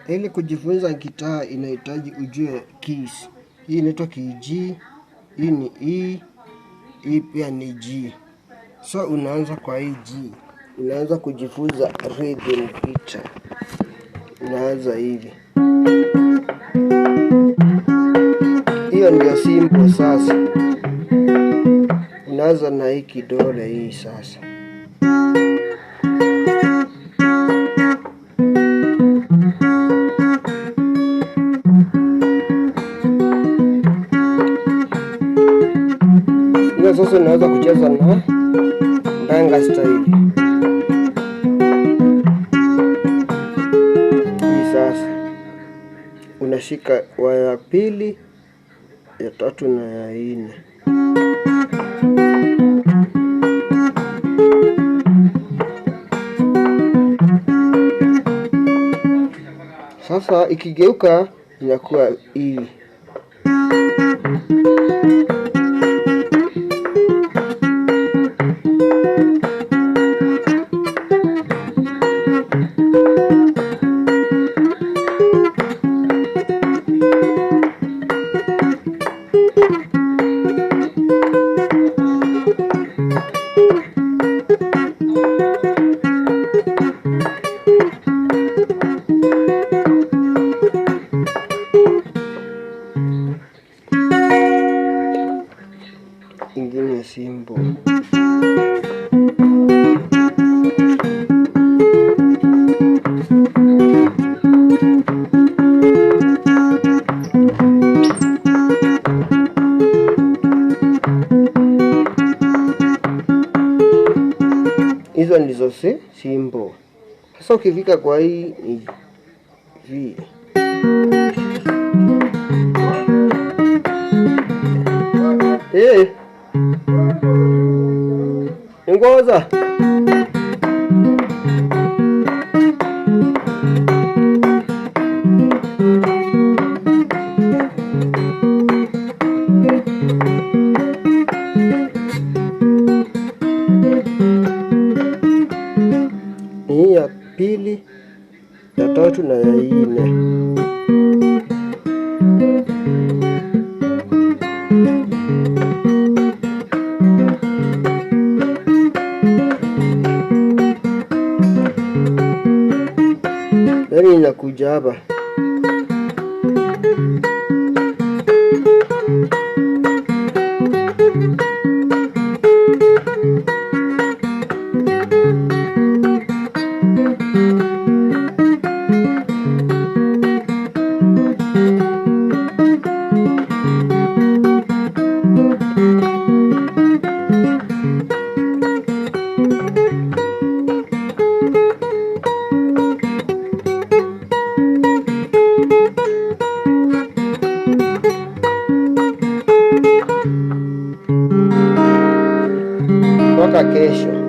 Ili kujifunza gitaa inahitaji ujue keys. Hii inaitwa key G, hii ni E, hii pia ni G. So unaanza kwa hii G. Unaanza kujifunza rhythm guitar. Unaanza hivi. Hiyo ndio simple sasa. Unaanza na hii kidole hii sasa. Sasa unaweza kucheza na ndanga style. Hii sasa unashika waya ya pili, ya tatu na ya nne. Sasa ikigeuka inakuwa hivi. Ingine simple. Hizo ndizo simple. Sasa ukifika kwa hii ni V. Ngoza. Hii ya pili, ya tatu na ya nne. Yaani inakuja hapa. Mpaka kesho.